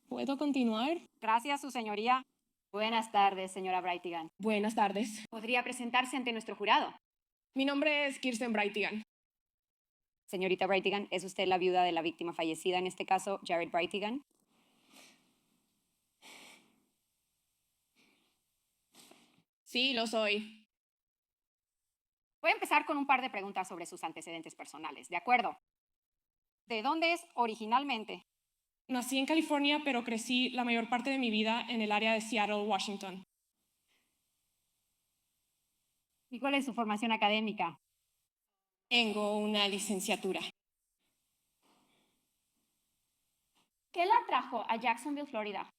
¿Puedo continuar? Gracias, su señoría. Buenas tardes, señora Brightigan. Buenas tardes. ¿Podría presentarse ante nuestro jurado? Mi nombre es Kirsten Brightigan. Señorita Brightigan, ¿es usted la viuda de la víctima fallecida, en este caso, Jared Brightigan? Sí, lo soy. Voy a empezar con un par de preguntas sobre sus antecedentes personales, ¿de acuerdo? ¿De dónde es originalmente? Nací en California, pero crecí la mayor parte de mi vida en el área de Seattle, Washington. ¿Y cuál es su formación académica? Tengo una licenciatura. ¿Qué la trajo a Jacksonville, Florida?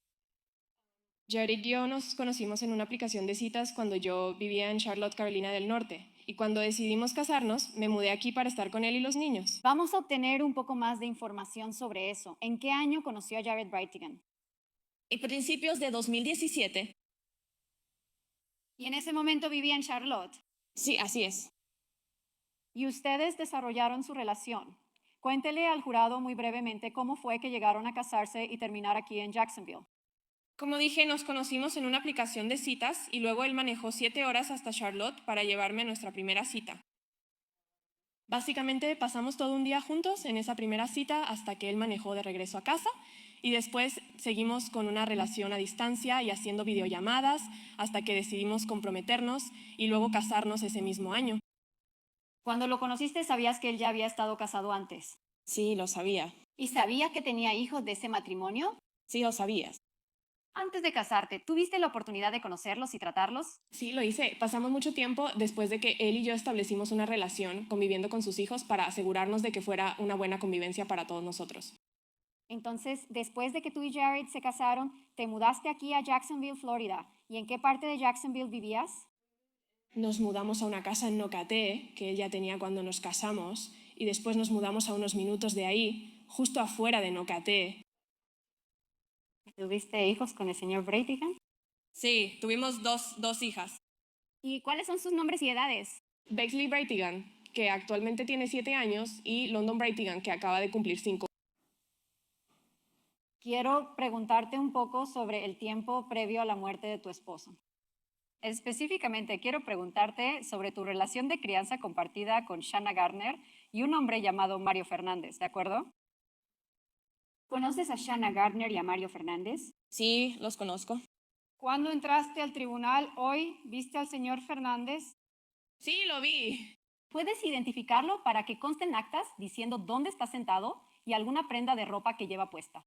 Jared y yo nos conocimos en una aplicación de citas cuando yo vivía en Charlotte, Carolina del Norte. Y cuando decidimos casarnos, me mudé aquí para estar con él y los niños. Vamos a obtener un poco más de información sobre eso. ¿En qué año conoció a Jared Brightigan? En principios de 2017. Y en ese momento vivía en Charlotte. Sí, así es. Y ustedes desarrollaron su relación. Cuéntele al jurado muy brevemente cómo fue que llegaron a casarse y terminar aquí en Jacksonville. Como dije, nos conocimos en una aplicación de citas y luego él manejó 7 horas hasta Charlotte para llevarme a nuestra primera cita. Básicamente pasamos todo un día juntos en esa primera cita hasta que él manejó de regreso a casa y después seguimos con una relación a distancia y haciendo videollamadas hasta que decidimos comprometernos y luego casarnos ese mismo año. Cuando lo conociste, ¿sabías que él ya había estado casado antes? Sí, lo sabía. ¿Y sabías que tenía hijos de ese matrimonio? Sí, lo sabías. Antes de casarte, ¿tuviste la oportunidad de conocerlos y tratarlos? Sí, lo hice. Pasamos mucho tiempo después de que él y yo establecimos una relación conviviendo con sus hijos para asegurarnos de que fuera una buena convivencia para todos nosotros. Entonces, después de que tú y Jared se casaron, te mudaste aquí a Jacksonville, Florida. ¿Y en qué parte de Jacksonville vivías? Nos mudamos a una casa en Nocatee, que él ya tenía cuando nos casamos, y después nos mudamos a unos minutos de ahí, justo afuera de Nocatee. ¿Tuviste hijos con el señor Brightigan? Sí, tuvimos dos hijas. ¿Y cuáles son sus nombres y edades? Bexley Brightigan, que actualmente tiene 7 años, y London Brightigan, que acaba de cumplir 5. Quiero preguntarte un poco sobre el tiempo previo a la muerte de tu esposo. Específicamente, quiero preguntarte sobre tu relación de crianza compartida con Shanna Gardner y un hombre llamado Mario Fernández, ¿de acuerdo? ¿Conoces a Shanna Gardner y a Mario Fernández? Sí, los conozco. ¿Cuándo entraste al tribunal hoy, viste al señor Fernández? Sí, lo vi. ¿Puedes identificarlo para que conste en actas diciendo dónde está sentado y alguna prenda de ropa que lleva puesta?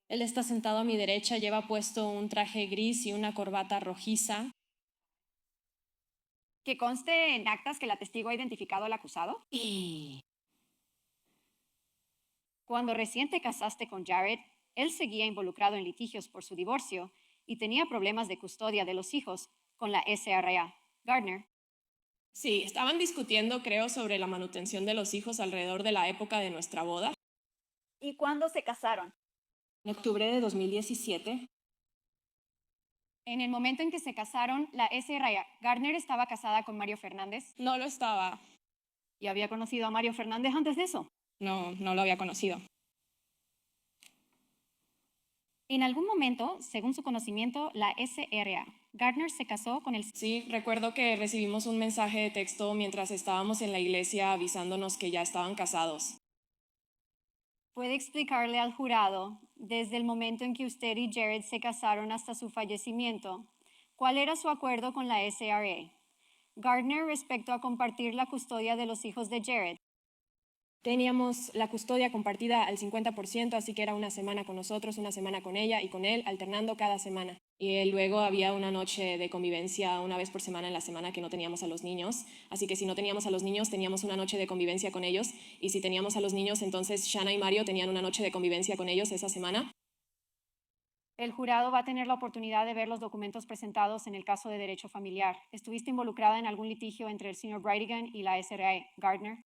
Él está sentado a mi derecha, lleva puesto un traje gris y una corbata rojiza. Que conste en actas que la testigo ha identificado al acusado. Y cuando recién te casaste con Jared, él seguía involucrado en litigios por su divorcio y tenía problemas de custodia de los hijos con la SRA. Gardner. Sí, estaban discutiendo, creo, sobre la manutención de los hijos alrededor de la época de nuestra boda. ¿Y cuándo se casaron? En octubre de 2017. En el momento en que se casaron, la SRA, Gardner estaba casada con Mario Fernández No lo estaba. y había conocido a Mario Fernández antes de eso. No, no lo había conocido. En algún momento, según su conocimiento, la SRA, Gardner se casó con el... Sí, recuerdo que recibimos un mensaje de texto mientras estábamos en la iglesia avisándonos que ya estaban casados. Puede explicarle al jurado, desde el momento en que usted y Jared se casaron hasta su fallecimiento, cuál era su acuerdo con la SRA. Gardner respecto a compartir la custodia de los hijos de Jared. Teníamos la custodia compartida al 50%, así que era una semana con nosotros, una semana con ella y con él, alternando cada semana. Y luego había una noche de convivencia una vez por semana en la semana que no teníamos a los niños. Así que si no teníamos a los niños, teníamos una noche de convivencia con ellos. Y si teníamos a los niños, entonces Shanna y Mario tenían una noche de convivencia con ellos esa semana. El jurado va a tener la oportunidad de ver los documentos presentados en el caso de derecho familiar. ¿Estuviste involucrada en algún litigio entre el señor Brightigan y la SRA, Gardner?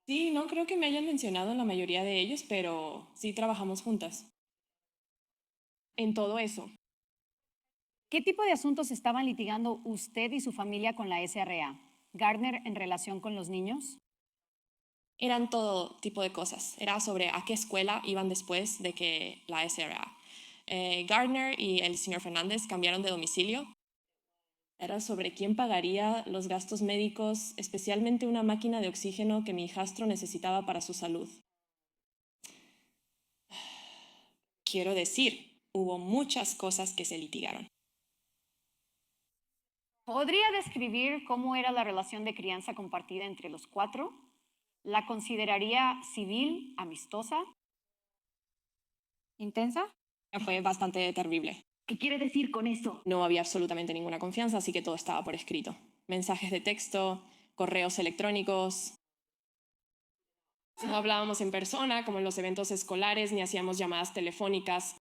Sí, no creo que me hayan mencionado la mayoría de ellos, pero sí trabajamos juntas. En todo eso. ¿Qué tipo de asuntos estaban litigando usted y su familia con la SRA? ¿Gardner en relación con los niños? Eran todo tipo de cosas. Era sobre a qué escuela iban después de que la SRA. Gardner y el señor Fernández cambiaron de domicilio. Era sobre quién pagaría los gastos médicos, especialmente una máquina de oxígeno que mi hijastro necesitaba para su salud. Quiero decir, hubo muchas cosas que se litigaron. ¿Podría describir cómo era la relación de crianza compartida entre los cuatro? ¿La consideraría civil, amistosa? ¿Intensa? Fue bastante terrible. ¿Qué quiere decir con eso? No había absolutamente ninguna confianza, así que todo estaba por escrito. Mensajes de texto, correos electrónicos. No hablábamos en persona, como en los eventos escolares, ni hacíamos llamadas telefónicas.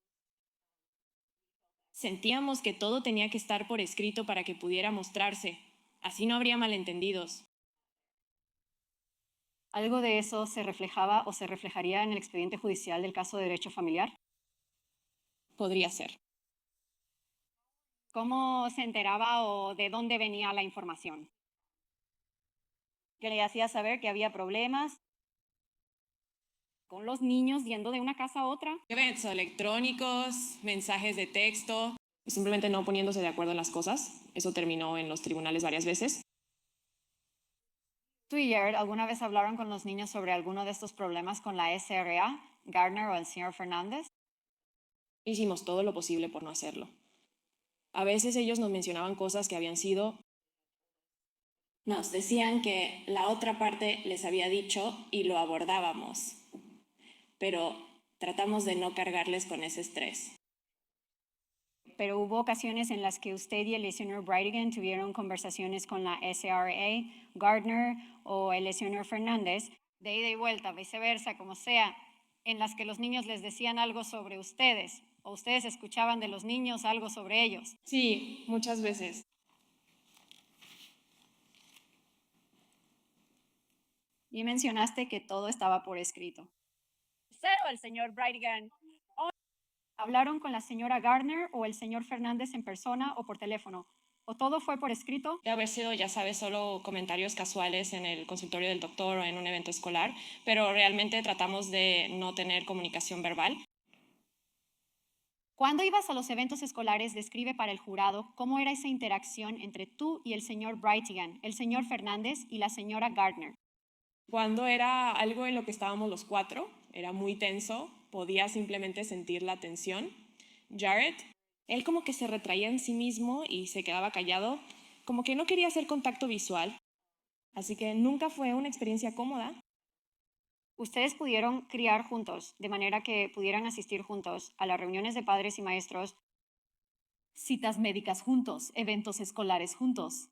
Sentíamos que todo tenía que estar por escrito para que pudiera mostrarse. Así no habría malentendidos. ¿Algo de eso se reflejaba o se reflejaría en el expediente judicial del caso de derecho familiar? Podría ser. ¿Cómo se enteraba o de dónde venía la información? ¿Qué le hacía saber que había problemas con los niños yendo de una casa a otra? Eventos electrónicos, mensajes de texto, simplemente no poniéndose de acuerdo en las cosas. Eso terminó en los tribunales varias veces. ¿Tú y Jared alguna vez hablaron con los niños sobre alguno de estos problemas con la SRA, Gardner o el señor Fernández? Hicimos todo lo posible por no hacerlo. A veces ellos nos mencionaban cosas que habían sido. Nos decían que la otra parte les había dicho y lo abordábamos, pero tratamos de no cargarles con ese estrés. Pero hubo ocasiones en las que usted y el señor Brightigan tuvieron conversaciones con la SRA, Gardner o el señor Fernández, de ida y vuelta, viceversa, como sea, en las que los niños les decían algo sobre ustedes o ustedes escuchaban de los niños algo sobre ellos. Sí, muchas veces. Y mencionaste que todo estaba por escrito. Cero, el señor Brightigan. ¿Hablaron con la señora Gardner o el señor Fernández en persona o por teléfono? ¿O todo fue por escrito? De haber sido, ya sabes, solo comentarios casuales en el consultorio del doctor o en un evento escolar, pero realmente tratamos de no tener comunicación verbal. Cuando ibas a los eventos escolares, describe para el jurado cómo era esa interacción entre tú y el señor Brightigan, el señor Fernández y la señora Gardner. Cuando era algo en lo que estábamos los cuatro, era muy tenso, podía simplemente sentir la tensión. Jared, él como que se retraía en sí mismo y se quedaba callado, como que no quería hacer contacto visual. Así que nunca fue una experiencia cómoda. Ustedes pudieron criar juntos, de manera que pudieran asistir juntos a las reuniones de padres y maestros, citas médicas juntos, eventos escolares juntos.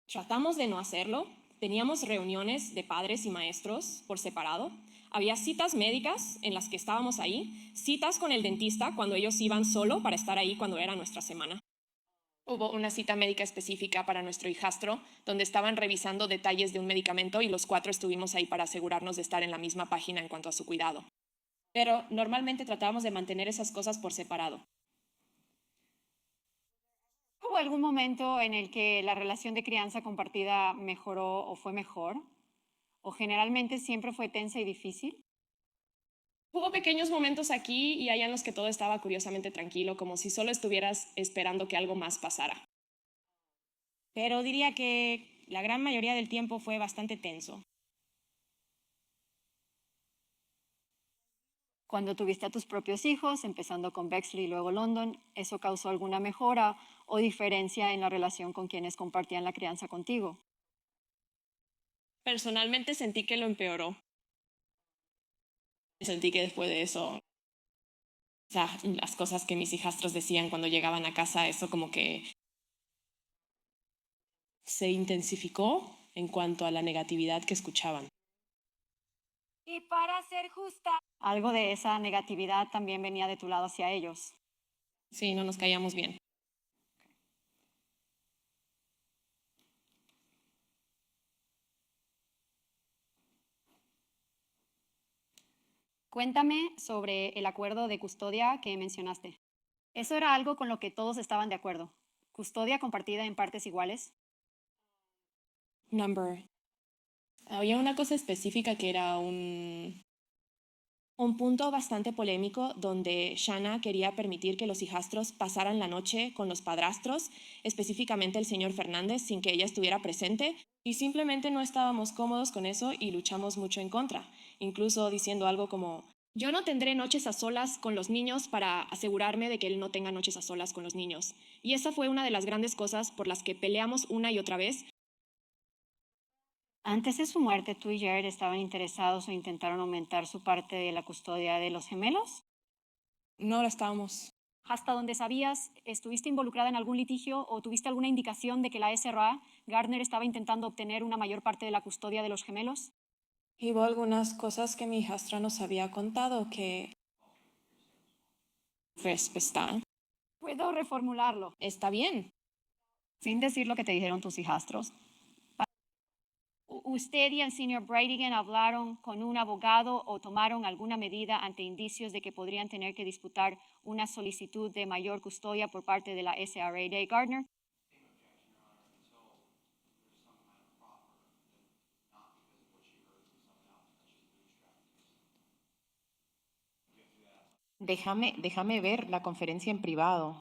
Tratamos de no hacerlo. Teníamos reuniones de padres y maestros por separado. Había citas médicas en las que estábamos ahí, citas con el dentista cuando ellos iban solo para estar ahí cuando era nuestra semana. Hubo una cita médica específica para nuestro hijastro, donde estaban revisando detalles de un medicamento y los cuatro estuvimos ahí para asegurarnos de estar en la misma página en cuanto a su cuidado. Pero normalmente tratábamos de mantener esas cosas por separado. ¿Hubo algún momento en el que la relación de crianza compartida mejoró o fue mejor? ¿O generalmente siempre fue tensa y difícil? Hubo pequeños momentos aquí y allá en los que todo estaba curiosamente tranquilo, como si solo estuvieras esperando que algo más pasara. Pero diría que la gran mayoría del tiempo fue bastante tenso. Cuando tuviste a tus propios hijos, empezando con Bexley y luego London, ¿eso causó alguna mejora o diferencia en la relación con quienes compartían la crianza contigo? Personalmente sentí que lo empeoró. Sentí que después de eso, o sea, las cosas que mis hijastros decían cuando llegaban a casa, eso como que se intensificó en cuanto a la negatividad que escuchaban. Y para ser justa, algo de esa negatividad también venía de tu lado hacia ellos. Sí, no nos caíamos bien. Cuéntame sobre el acuerdo de custodia que mencionaste. ¿Eso era algo con lo que todos estaban de acuerdo? ¿Custodia compartida en partes iguales? Number. Había una cosa específica que era un punto bastante polémico donde Shanna quería permitir que los hijastros pasaran la noche con los padrastros, específicamente el señor Fernández, sin que ella estuviera presente, y simplemente no estábamos cómodos con eso y luchamos mucho en contra, incluso diciendo algo como, yo no tendré noches a solas con los niños para asegurarme de que él no tenga noches a solas con los niños. Y esa fue una de las grandes cosas por las que peleamos una y otra vez. Antes de su muerte, tú y Jared estaban interesados o intentaron aumentar su parte de la custodia de los gemelos. No lo estábamos. Hasta donde sabías, ¿estuviste involucrada en algún litigio o tuviste alguna indicación de que la SRA, Gardner, estaba intentando obtener una mayor parte de la custodia de los gemelos? Y hubo algunas cosas que mi hijastra nos había contado que... Pues está. Puedo reformularlo. Está bien. Sin decir lo que te dijeron tus hijastros. ¿Usted y el señor Bradigan hablaron con un abogado o tomaron alguna medida ante indicios de que podrían tener que disputar una solicitud de mayor custodia por parte de la SRA de Gardner? Déjame ver la conferencia en privado.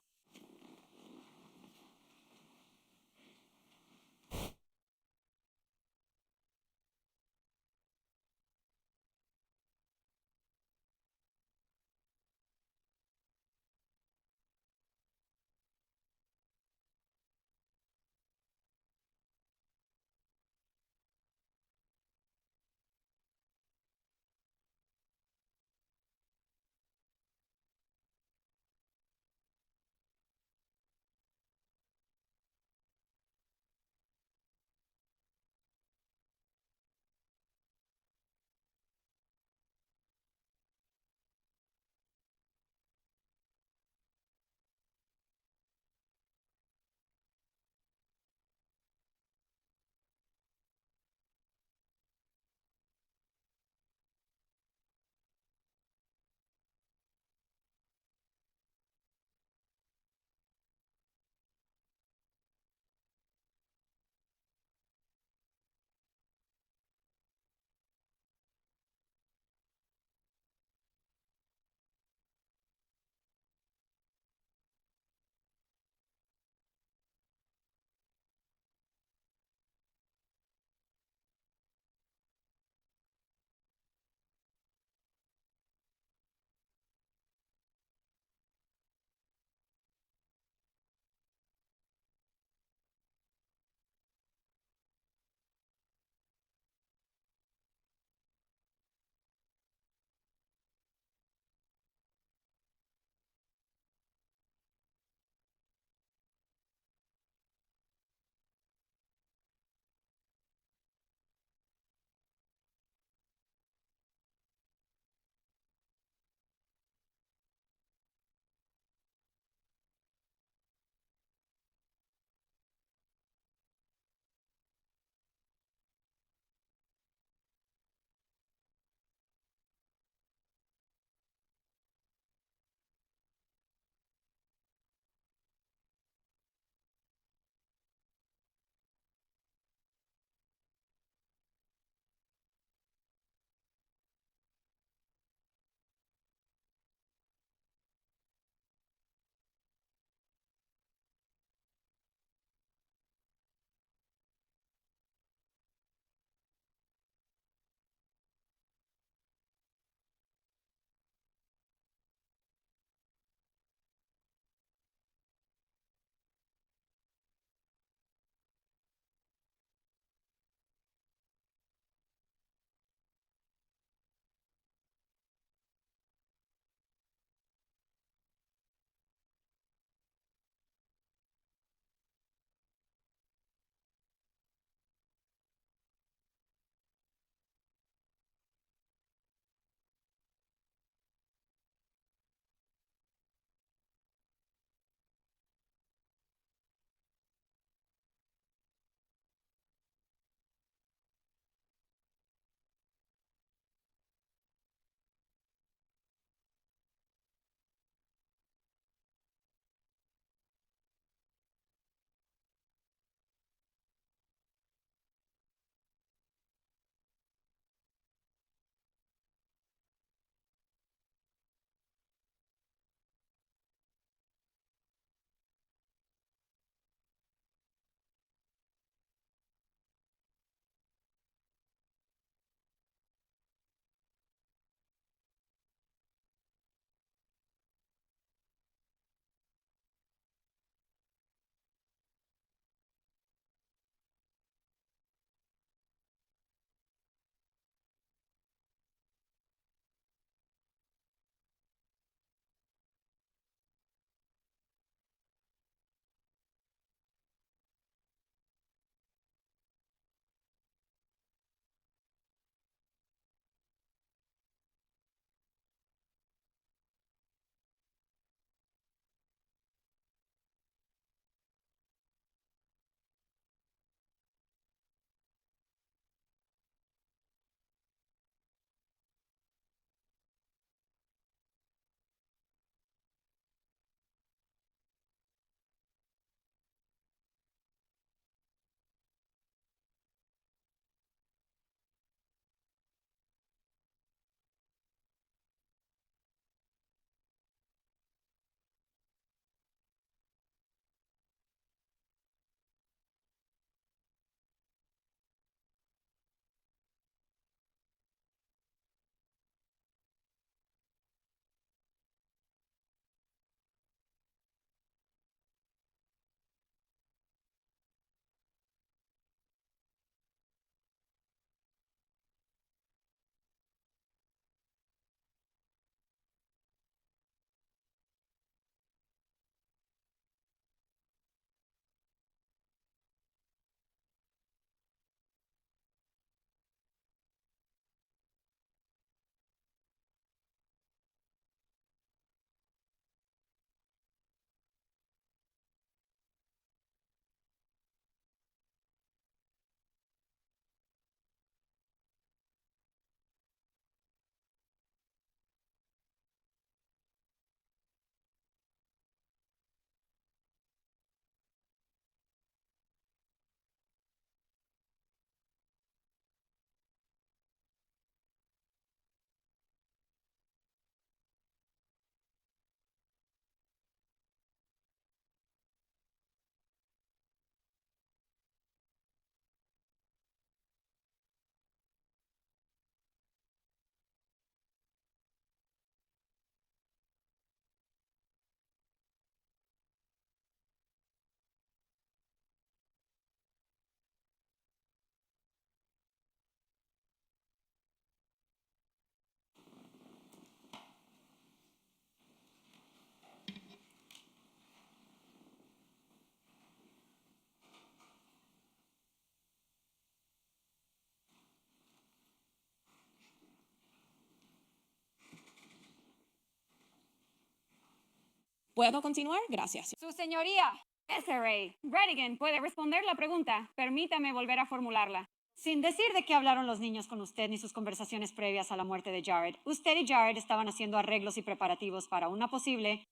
¿Puedo continuar? Gracias. Su señoría, SRA, Bradigan puede responder la pregunta. Permítame volver a formularla. Sin decir de qué hablaron los niños con usted ni sus conversaciones previas a la muerte de Jared, usted y Jared estaban haciendo arreglos y preparativos para una posible,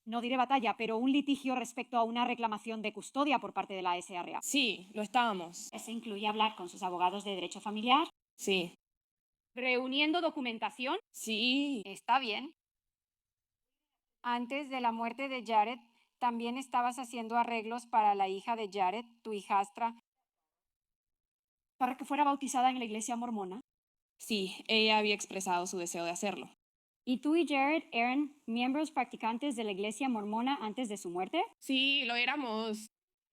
no diré batalla, pero un litigio respecto a una reclamación de custodia por parte de la SRA. Sí, lo estábamos. ¿Eso incluye hablar con sus abogados de derecho familiar? Sí. ¿Reuniendo documentación? Sí. Está bien. Antes de la muerte de Jared, también estabas haciendo arreglos para la hija de Jared, tu hijastra, para que fuera bautizada en la iglesia mormona. Sí, ella había expresado su deseo de hacerlo. ¿Y tú y Jared eran miembros practicantes de la iglesia mormona antes de su muerte? Sí, lo éramos.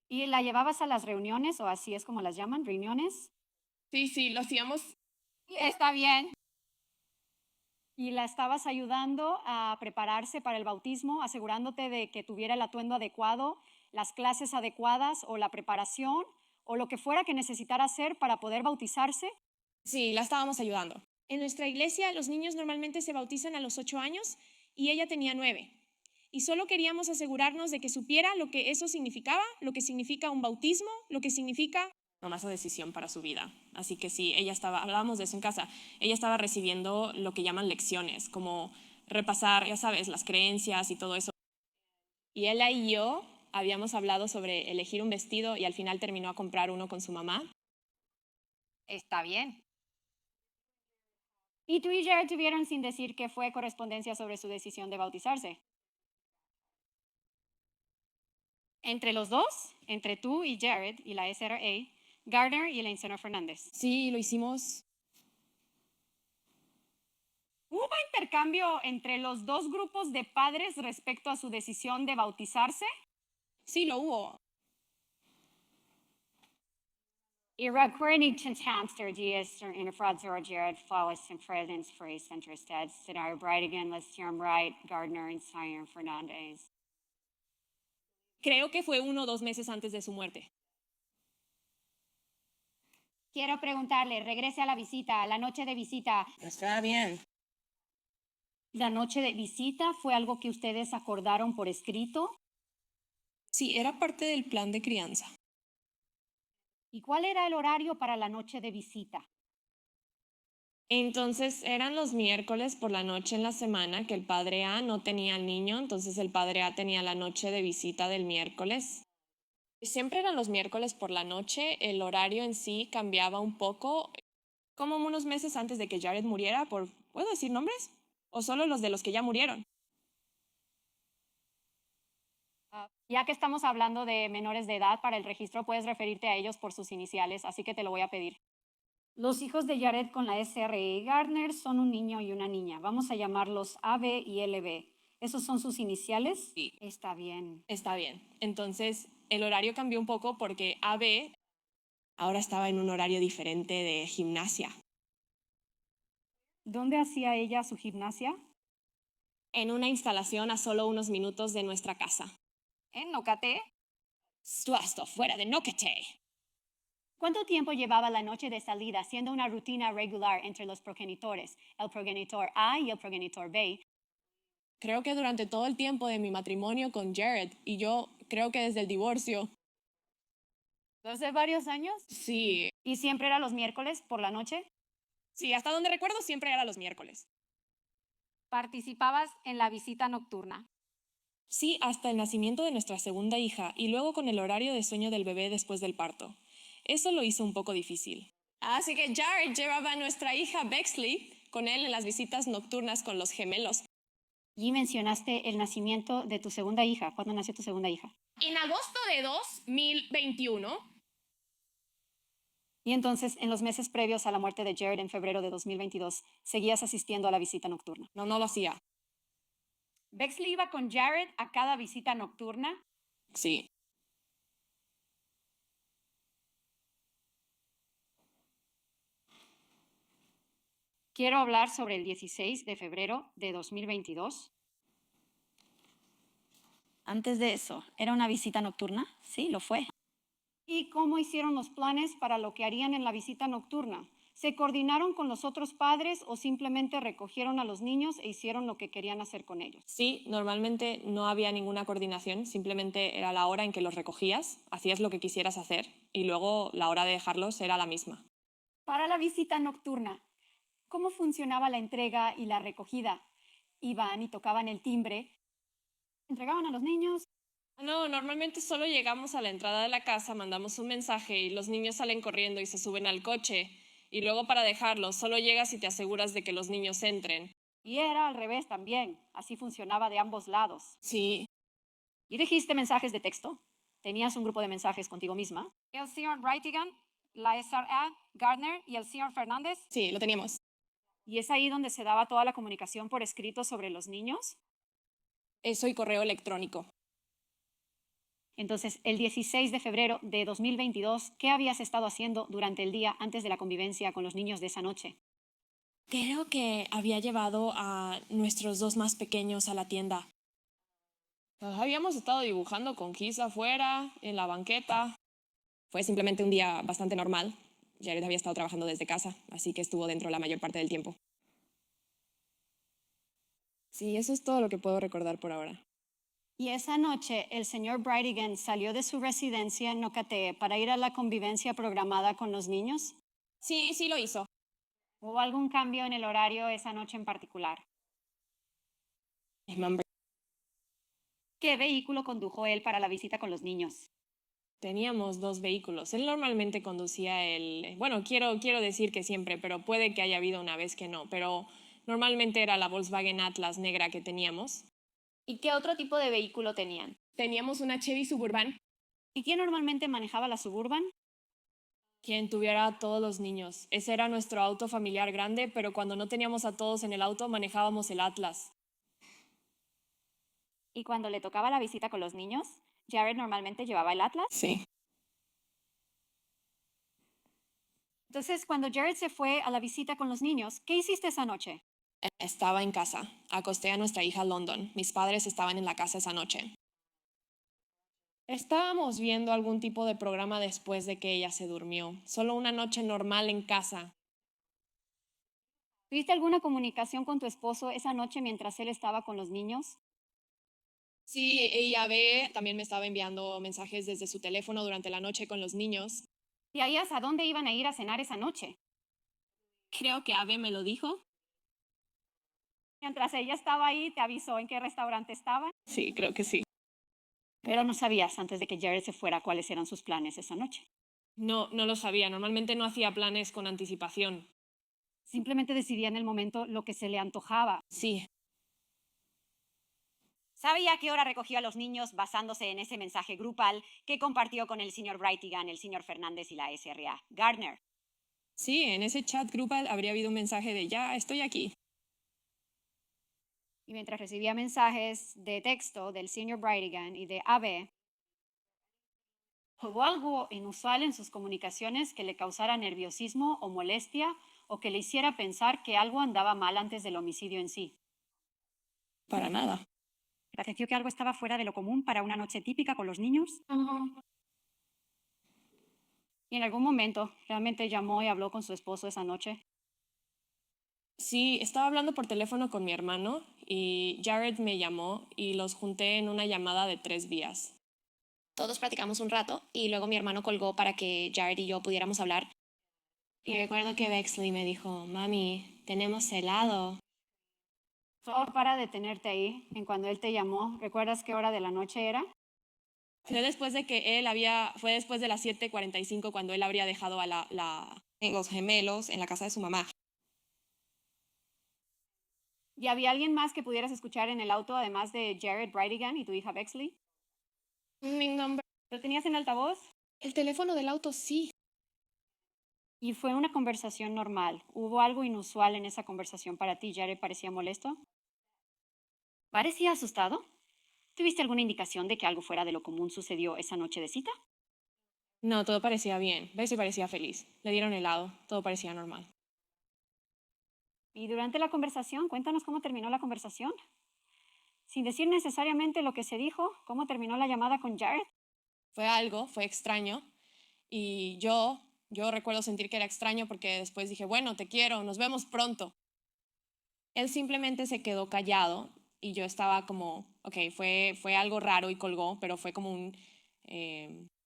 ¿Y la llevabas a las reuniones, o así es como las llaman, reuniones? Sí, lo hacíamos. Está bien. ¿Y la estabas ayudando a prepararse para el bautismo, asegurándote de que tuviera el atuendo adecuado, las clases adecuadas o la preparación o lo que fuera que necesitara hacer para poder bautizarse? Sí, la estábamos ayudando. En nuestra iglesia los niños normalmente se bautizan a los 8 años y ella tenía 9. Y solo queríamos asegurarnos de que supiera lo que eso significaba, lo que significa un bautismo, lo que significa tomar esa decisión para su vida. Así que sí, hablábamos de eso en casa, ella estaba recibiendo lo que llaman lecciones, como repasar, ya sabes, las creencias y todo eso. Y ella y yo habíamos hablado sobre elegir un vestido y al final terminó a comprar uno con su mamá. Está bien. ¿Y tú y Jared tuvieron sin decir que fue correspondencia sobre su decisión de bautizarse? Entre los dos, entre tú y Jared y la SRA, Gardner y el Enceno Fernández. Sí, lo hicimos. ¿Hubo intercambio entre los dos grupos de padres respecto a su decisión de bautizarse? Sí, lo hubo. Iraquerning hamster dies in a fraud zero Jared Flawless and President's Free Center Stead, Senator Brightigan, Lestium Wright, Gardner, and Siren Fernandez. Creo que fue 1 o 2 meses antes de su muerte. Quiero preguntarle, regrese a la visita, a la noche de visita. Está bien. ¿La noche de visita fue algo que ustedes acordaron por escrito? Sí, era parte del plan de crianza. ¿Y cuál era el horario para la noche de visita? Entonces eran los miércoles por la noche en la semana que el padre A no tenía al niño, entonces el padre A tenía la noche de visita del miércoles. Siempre eran los miércoles por la noche, el horario en sí cambiaba un poco, como unos meses antes de que Jared muriera, ¿puedo decir nombres? ¿O solo los de los que ya murieron? Ya que estamos hablando de menores de edad para el registro, puedes referirte a ellos por sus iniciales, así que te lo voy a pedir. Los hijos de Jared con la SRE Gardner son un niño y una niña. Vamos a llamarlos AB y LB. ¿Esos son sus iniciales? Sí. Está bien. Está bien. Entonces, el horario cambió un poco porque AB ahora estaba en un horario diferente de gimnasia. ¿Dónde hacía ella su gimnasia? En una instalación a solo unos minutos de nuestra casa. ¿En Nocate? Esto fuera de Nocate. ¿Cuánto tiempo llevaba la noche de salida siendo una rutina regular entre los progenitores, el progenitor A y el progenitor B? Creo que durante todo el tiempo de mi matrimonio con Jared y yo creo que desde el divorcio. ¿Hace varios años? Sí. ¿Y siempre era los miércoles por la noche? Sí, hasta donde recuerdo siempre era los miércoles. ¿Participabas en la visita nocturna? Sí, hasta el nacimiento de nuestra segunda hija y luego con el horario de sueño del bebé después del parto. Eso lo hizo un poco difícil. Así que Jared llevaba a nuestra hija Bexley con él en las visitas nocturnas con los gemelos. Y mencionaste el nacimiento de tu segunda hija. ¿Cuándo nació tu segunda hija? En agosto de 2021. Y entonces, en los meses previos a la muerte de Jared en febrero de 2022, ¿seguías asistiendo a la visita nocturna? No lo hacía. ¿Bexley iba con Jared a cada visita nocturna? Sí. Quiero hablar sobre el 16 de febrero de 2022. Antes de eso, ¿era una visita nocturna? Sí, lo fue. ¿Y cómo hicieron los planes para lo que harían en la visita nocturna? ¿Se coordinaron con los otros padres o simplemente recogieron a los niños e hicieron lo que querían hacer con ellos? Sí, normalmente no había ninguna coordinación, simplemente era la hora en que los recogías, hacías lo que quisieras hacer y luego la hora de dejarlos era la misma. Para la visita nocturna, ¿cómo funcionaba la entrega y la recogida? Iban y tocaban el timbre, entregaban a los niños. No, normalmente solo llegamos a la entrada de la casa, mandamos un mensaje y los niños salen corriendo y se suben al coche. Y luego para dejarlos, solo llegas y te aseguras de que los niños entren. Y era al revés también, así funcionaba de ambos lados. Sí, ¿Y dijiste mensajes de texto? ¿Tenías un grupo de mensajes contigo misma? El señor Brightigan, la SRA, Gardner y el señor Fernández. sí, lo teníamos. ¿Y es ahí donde se daba toda la comunicación por escrito sobre los niños? Eso y correo electrónico. Entonces, el 16 de febrero de 2022, ¿qué habías estado haciendo durante el día antes de la convivencia con los niños de esa noche? Creo que había llevado a nuestros dos más pequeños a la tienda. Habíamos estado dibujando con Kiss afuera, en la banqueta. Fue simplemente un día bastante normal. Jared había estado trabajando desde casa, así que estuvo dentro la mayor parte del tiempo. Sí, eso es todo lo que puedo recordar por ahora. Y esa noche, el señor Brightigan salió de su residencia en Nocatee para ir a la convivencia programada con los niños. Sí, sí lo hizo. ¿Hubo algún cambio en el horario esa noche en particular? ¿Qué vehículo condujo él para la visita con los niños? Teníamos dos vehículos. Él normalmente conducía bueno, quiero decir que siempre, pero puede que haya habido una vez que no, pero normalmente era la Volkswagen Atlas negra que teníamos. ¿Y qué otro tipo de vehículo tenían? Teníamos una Chevy Suburban. ¿Y quién normalmente manejaba la Suburban? Quien tuviera a todos los niños. Ese era nuestro auto familiar grande, pero cuando no teníamos a todos en el auto, manejábamos el Atlas. ¿Y cuando le tocaba la visita con los niños, Jared normalmente llevaba el Atlas? Sí. Entonces, cuando Jared se fue a la visita con los niños, ¿qué hiciste esa noche? Estaba en casa. Acosté a nuestra hija London. Mis padres estaban en la casa esa noche. Estábamos viendo algún tipo de programa después de que ella se durmió. Solo una noche normal en casa. ¿Tuviste alguna comunicación con tu esposo esa noche mientras él estaba con los niños? Sí, ella ve, también me estaba enviando mensajes desde su teléfono durante la noche con los niños. ¿Sabías a dónde iban a ir a cenar esa noche? Creo que Ave me lo dijo. Mientras ella estaba ahí, ¿te avisó en qué restaurante estaban? Sí, creo que sí. Pero no sabías antes de que Jared se fuera cuáles eran sus planes esa noche. No, no lo sabía. Normalmente no hacía planes con anticipación. Simplemente decidía en el momento lo que se le antojaba. Sí, ¿Sabía a qué hora recogió a los niños basándose en ese mensaje grupal que compartió con el señor Brightigan, el señor Fernández y la SRA? Gardner. sí, en ese chat grupal habría habido un mensaje de ya estoy aquí. Y mientras recibía mensajes de texto del señor Brightigan y de AB, ¿hubo algo inusual en sus comunicaciones que le causara nerviosismo o molestia o que le hiciera pensar que algo andaba mal antes del homicidio en sí? Para nada. ¿Te pareció que algo estaba fuera de lo común para una noche típica con los niños? ¿Y en algún momento realmente llamó y habló con su esposo esa noche? Sí, estaba hablando por teléfono con mi hermano y Jared me llamó y los junté en una llamada de 3 vías. Todos platicamos un rato y luego mi hermano colgó para que Jared y yo pudiéramos hablar. Y recuerdo que Bexley me dijo, mami, tenemos helado. Solo para detenerte ahí, en cuando él te llamó, ¿recuerdas qué hora de la noche era? Fue después de las 7:45 cuando él habría dejado a los gemelos en la casa de su mamá. ¿Y había alguien más que pudieras escuchar en el auto además de Jared Brightigan y tu hija Bexley? Mi nombre. ¿Lo tenías en altavoz? El teléfono del auto, sí. Y fue una conversación normal. ¿Hubo algo inusual en esa conversación para ti? ¿Jared parecía molesto? ¿Parecía asustado? ¿Tuviste alguna indicación de que algo fuera de lo común sucedió esa noche de cita? No, todo parecía bien. Bexley parecía feliz. Le dieron helado. Todo parecía normal. Y durante la conversación, cuéntanos cómo terminó la conversación. Sin decir necesariamente lo que se dijo, ¿cómo terminó la llamada con Jared? Fue extraño. Y Yo recuerdo sentir que era extraño porque después dije, bueno, te quiero, nos vemos pronto. Él simplemente se quedó callado y yo estaba como, ok, fue algo raro y colgó, pero fue como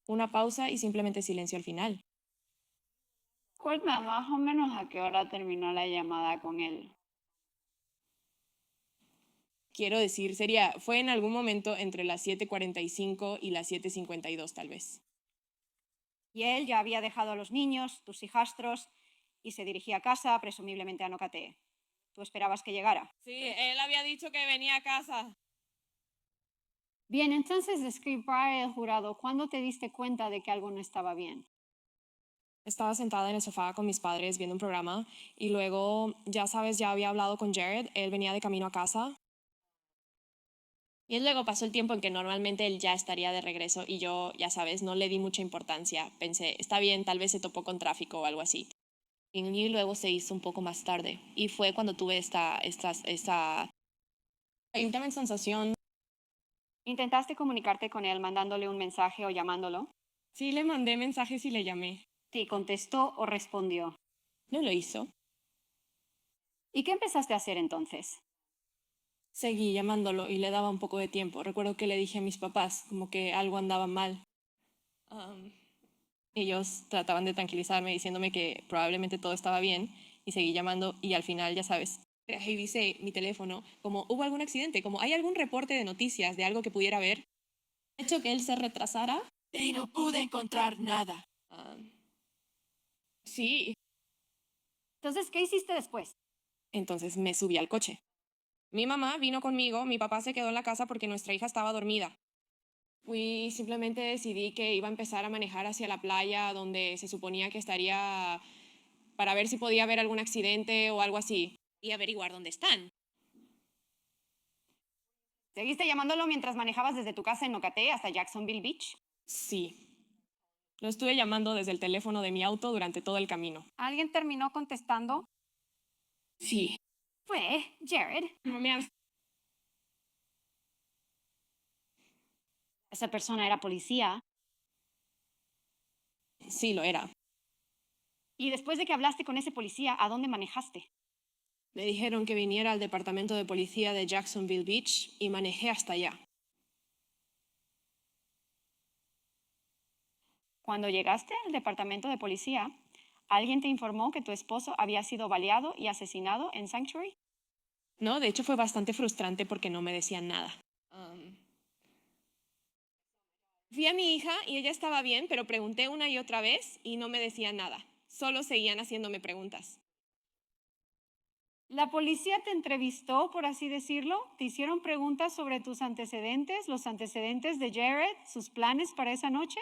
una pausa y simplemente silencio al final. Cuenta más o menos a qué hora terminó la llamada con él. Quiero decir, fue en algún momento entre las 7:45 y las 7:52 tal vez. Y él ya había dejado a los niños, tus hijastros, y se dirigía a casa, presumiblemente a Nocatee. ¿Tú esperabas que llegara? Sí, él había dicho que venía a casa. Bien, entonces describe para el jurado cuándo te diste cuenta de que algo no estaba bien. Estaba sentada en el sofá con mis padres viendo un programa y luego, ya sabes, ya había hablado con Jared, él venía de camino a casa. Y luego pasó el tiempo en que normalmente él ya estaría de regreso y yo, ya sabes, no le di mucha importancia. Pensé, está bien, tal vez se topó con tráfico o algo así. Y luego se hizo un poco más tarde y fue cuando tuve esta intensa sensación. ¿Intentaste comunicarte con él mandándole un mensaje o llamándolo? Sí, le mandé mensajes y le llamé. ¿Te contestó o respondió? No lo hizo. ¿Y qué empezaste a hacer entonces? Seguí llamándolo y le daba un poco de tiempo. Recuerdo que le dije a mis papás como que algo andaba mal. Ellos trataban de tranquilizarme diciéndome que probablemente todo estaba bien y seguí llamando y al final, ya sabes, revisé mi teléfono como hubo algún accidente, como hay algún reporte de noticias de algo que pudiera haber. Hecho que él se retrasara. Y no pude encontrar nada. Sí, Entonces, ¿qué hiciste después? entonces me subí al coche. Mi mamá vino conmigo, mi papá se quedó en la casa porque nuestra hija estaba dormida. Simplemente decidí que iba a empezar a manejar hacia la playa donde se suponía que estaría para ver si podía haber algún accidente o algo así. Y averiguar dónde están. ¿Seguiste llamándolo mientras manejabas desde tu casa en Nocatee hasta Jacksonville Beach? Sí. Lo estuve llamando desde el teléfono de mi auto durante todo el camino. ¿Alguien terminó contestando? Sí. Fue Jared. No me has- Esa persona era policía. Sí, lo era. Y después de que hablaste con ese policía, ¿a dónde manejaste? Me dijeron que viniera al departamento de policía de Jacksonville Beach y manejé hasta allá. Cuando llegaste al departamento de policía, ¿alguien te informó que tu esposo había sido baleado y asesinado en Sanctuary? No, de hecho fue bastante frustrante porque no me decían nada. Fui a mi hija y ella estaba bien, pero pregunté una y otra vez y no me decían nada. Solo seguían haciéndome preguntas. ¿La policía te entrevistó, por así decirlo? ¿Te hicieron preguntas sobre tus antecedentes, los antecedentes de Jared, sus planes para esa noche?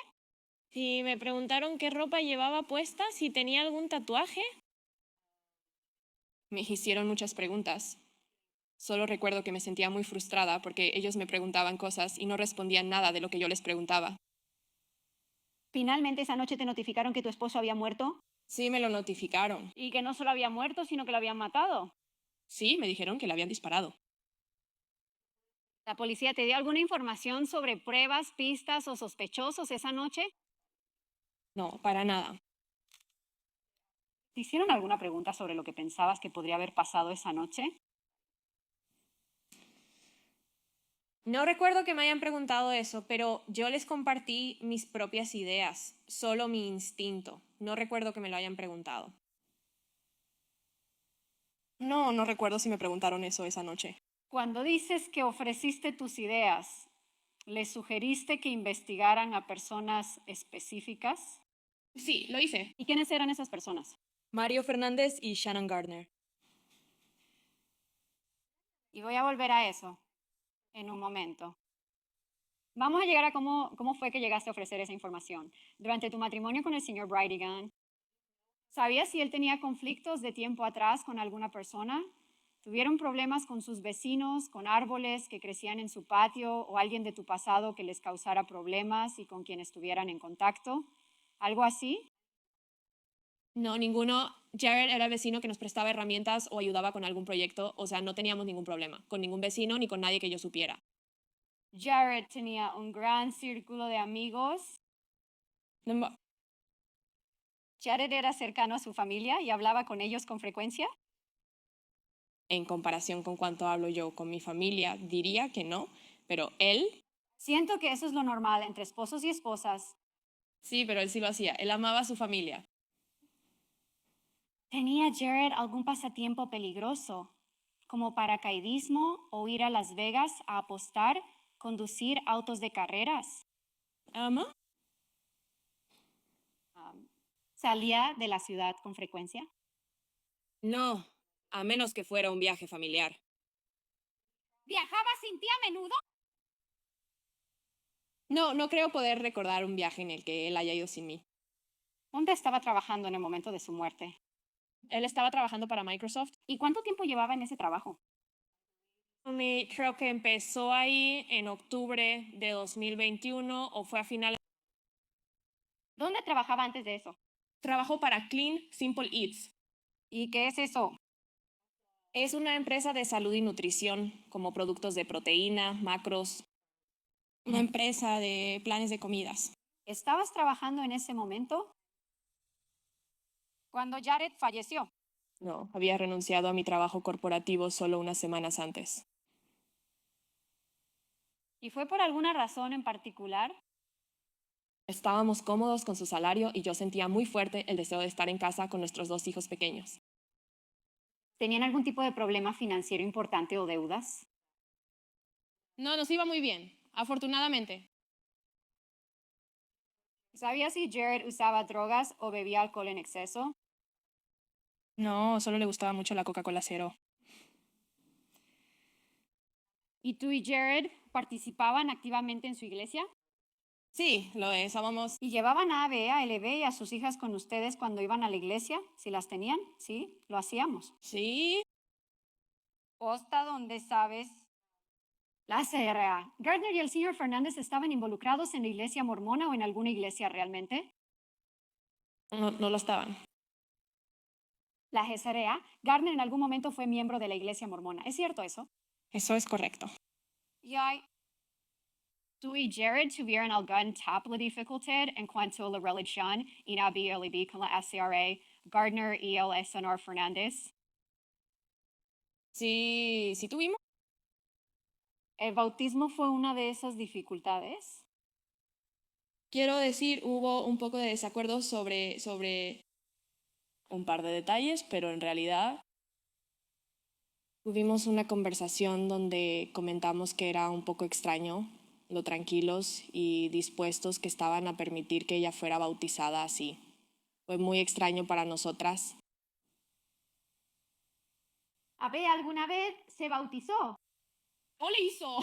Sí, me preguntaron qué ropa llevaba puesta, si tenía algún tatuaje. Me hicieron muchas preguntas. Solo recuerdo que me sentía muy frustrada porque ellos me preguntaban cosas y no respondían nada de lo que yo les preguntaba. ¿Finalmente esa noche te notificaron que tu esposo había muerto? Sí, me lo notificaron. Y que no solo había muerto, sino que lo habían matado. Sí, me dijeron que le habían disparado. ¿La policía te dio alguna información sobre pruebas, pistas o sospechosos esa noche? No, para nada. ¿Te hicieron alguna pregunta sobre lo que pensabas que podría haber pasado esa noche? No recuerdo que me hayan preguntado eso, pero yo les compartí mis propias ideas, solo mi instinto. No recuerdo que me lo hayan preguntado. No recuerdo si me preguntaron eso esa noche. Cuando dices que ofreciste tus ideas, ¿les sugeriste que investigaran a personas específicas? Sí, lo hice. ¿Y quiénes eran esas personas? Mario Fernández y Shannon Gardner. Y voy a volver a eso en un momento. Vamos a llegar a cómo fue que llegaste a ofrecer esa información. Durante tu matrimonio con el señor Brightigan, ¿sabías si él tenía conflictos de tiempo atrás con alguna persona? ¿Tuvieron problemas con sus vecinos, con árboles que crecían en su patio o alguien de tu pasado que les causara problemas y con quien estuvieran en contacto? ¿Algo así? No, ninguno. Jared era el vecino que nos prestaba herramientas o ayudaba con algún proyecto, o sea, no teníamos ningún problema con ningún vecino ni con nadie que yo supiera. Jared tenía un gran círculo de amigos. No, ¿Jared era cercano a su familia y hablaba con ellos con frecuencia? En comparación con cuánto hablo yo con mi familia, diría que no, pero él, Siento que eso es lo normal entre esposos y esposas. sí, pero él sí lo hacía. Él amaba a su familia. ¿Tenía Jared algún pasatiempo peligroso, como paracaidismo o ir a Las Vegas a apostar, conducir autos de carreras? ¿Ama? ¿Salía de la ciudad con frecuencia? No, a menos que fuera un viaje familiar. ¿Viajaba sin ti a menudo? No, no creo poder recordar un viaje en el que él haya ido sin mí. ¿Dónde estaba trabajando en el momento de su muerte? Él estaba trabajando para Microsoft. ¿Y cuánto tiempo llevaba en ese trabajo? Creo que empezó ahí en octubre de 2021 o fue a finales. ¿Dónde trabajaba antes de eso? Trabajó para Clean Simple Eats. ¿Y qué es eso? Es una empresa de salud y nutrición, como productos de proteína, macros. Una empresa de planes de comidas. ¿Estabas trabajando en ese momento? Cuando Jared falleció. No, había renunciado a mi trabajo corporativo solo unas semanas antes. ¿Y fue por alguna razón en particular? Estábamos cómodos con su salario y yo sentía muy fuerte el deseo de estar en casa con nuestros 2 hijos pequeños. ¿Tenían algún tipo de problema financiero importante o deudas? No, nos iba muy bien, afortunadamente. ¿Sabías si Jared usaba drogas o bebía alcohol en exceso? No, solo le gustaba mucho la Coca-Cola Cero. ¿Y tú y Jared participaban activamente en su iglesia? Sí, lo es, estábamos. ¿Y llevaban a AB, a LB y a sus hijas con ustedes cuando iban a la iglesia? Si las tenían, sí, lo hacíamos. Sí, ¿Posta donde sabes? La CRA. ¿Gardner y el señor Fernández estaban involucrados en la iglesia mormona o en alguna iglesia realmente? no, no lo estaban. La GCRA. Gardner en algún momento fue miembro de la iglesia mormona. ¿Es cierto eso? Eso es correcto. Y hay... ¿Tú y Jared tuvieron algún tipo de dificultad en cuanto a la religión y la BLB con la SCRA, Gardner y el señor Fernández? Sí, sí tuvimos. ¿El bautismo fue una de esas dificultades? Quiero decir, hubo un poco de desacuerdo sobre un par de detalles, pero en realidad tuvimos una conversación donde comentamos que era un poco extraño lo tranquilos y dispuestos que estaban a permitir que ella fuera bautizada así. Fue muy extraño para nosotras. ¿AB alguna vez se bautizó? ¡No le hizo!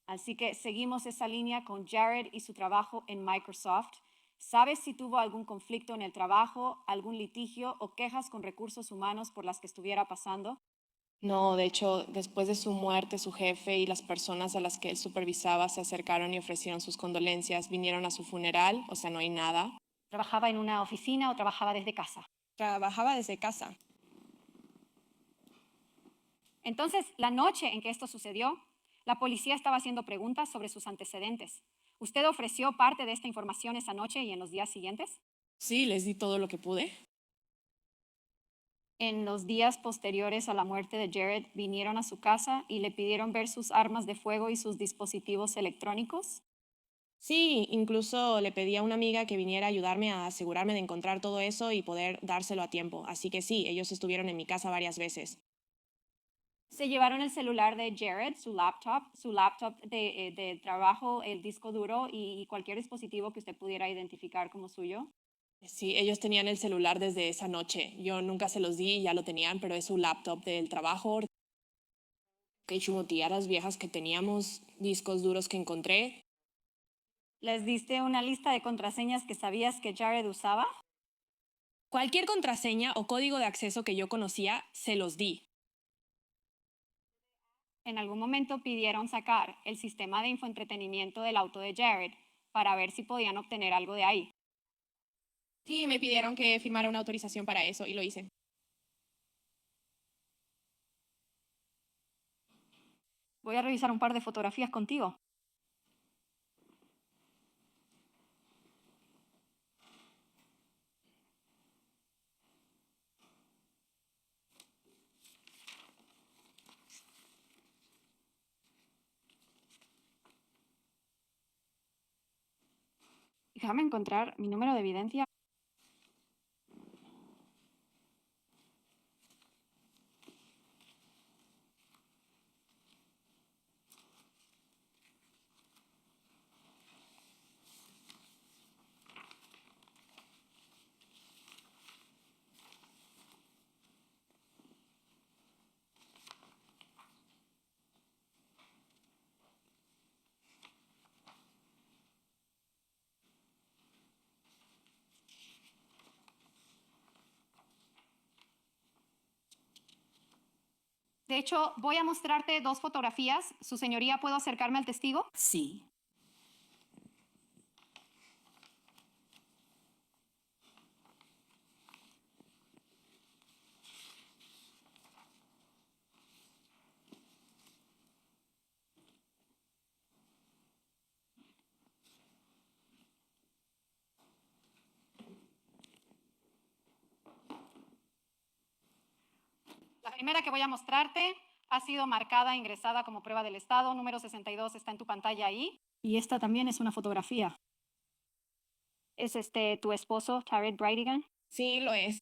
Así que seguimos esa línea con Jared y su trabajo en Microsoft. ¿Sabes si tuvo algún conflicto en el trabajo, algún litigio o quejas con recursos humanos por las que estuviera pasando? No, de hecho, después de su muerte, su jefe y las personas a las que él supervisaba se acercaron y ofrecieron sus condolencias, vinieron a su funeral, o sea, no hay nada. ¿Trabajaba en una oficina o trabajaba desde casa? Trabajaba desde casa. Entonces, la noche en que esto sucedió, la policía estaba haciendo preguntas sobre sus antecedentes. ¿Usted ofreció parte de esta información esa noche y en los días siguientes? Sí, les di todo lo que pude. En los días posteriores a la muerte de Jared, vinieron a su casa y le pidieron ver sus armas de fuego y sus dispositivos electrónicos. Sí, incluso le pedí a una amiga que viniera a ayudarme a asegurarme de encontrar todo eso y poder dárselo a tiempo. Así que sí, ellos estuvieron en mi casa varias veces. Se llevaron el celular de Jared, su laptop de trabajo, el disco duro y cualquier dispositivo que usted pudiera identificar como suyo. Sí, ellos tenían el celular desde esa noche. Yo nunca se los di y ya lo tenían, pero es su laptop del trabajo. Que chumotearas viejas que teníamos, discos duros que encontré. ¿Les diste una lista de contraseñas que sabías que Jared usaba? Cualquier contraseña o código de acceso que yo conocía, se los di. En algún momento pidieron sacar el sistema de infoentretenimiento del auto de Jared para ver si podían obtener algo de ahí. Sí, me pidieron que firmara una autorización para eso y lo hice. Voy a revisar un par de fotografías contigo. Déjame encontrar mi número de evidencia. De hecho, voy a mostrarte dos fotografías. Su señoría, ¿puedo acercarme al testigo? Sí. La primera que voy a mostrarte ha sido marcada e ingresada como prueba del Estado. Número 62 está en tu pantalla ahí. Y esta también es una fotografía. ¿Es tu esposo, Jared Brightigan? Sí, lo es.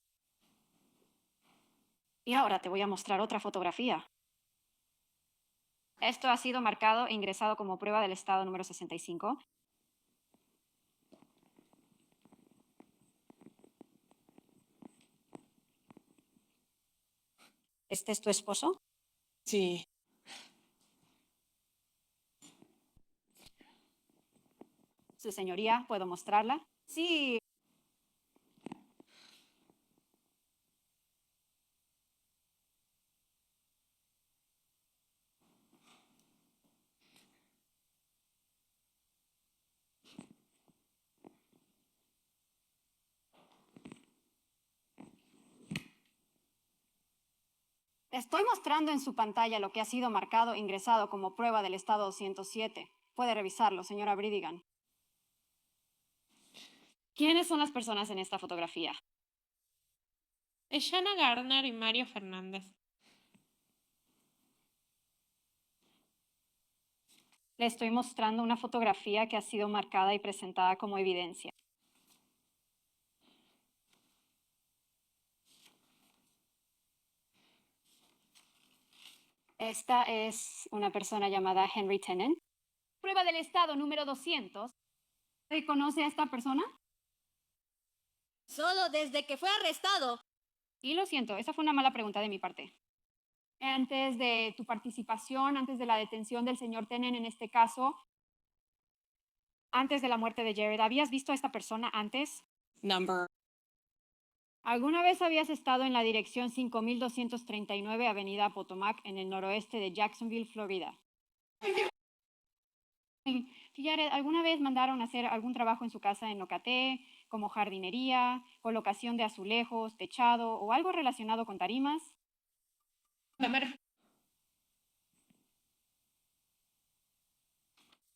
Y ahora te voy a mostrar otra fotografía. Esto ha sido marcado e ingresado como prueba del Estado número 65. ¿Este es tu esposo? Sí. Su señoría, ¿puedo mostrarla? Sí. Estoy mostrando en su pantalla lo que ha sido marcado e ingresado como prueba del Estado 207. Puede revisarlo, señora Brightigan. ¿Quiénes son las personas en esta fotografía? Es Shanna Gardner y Mario Fernández. Le estoy mostrando una fotografía que ha sido marcada y presentada como evidencia. Esta es una persona llamada Henry Tennant. Prueba del Estado número 200. ¿Reconoce a esta persona? Solo desde que fue arrestado. Y lo siento, esa fue una mala pregunta de mi parte. Antes de tu participación, antes de la detención del señor Tennant en este caso, Antes de la muerte de Jared, ¿habías visto a esta persona antes? Number. ¿Alguna vez habías estado en la dirección 5239 Avenida Potomac en el noroeste de Jacksonville, Florida? Jared, ¿alguna vez mandaron a hacer algún trabajo en su casa en Ocate, como jardinería, colocación de azulejos, techado o algo relacionado con tarimas?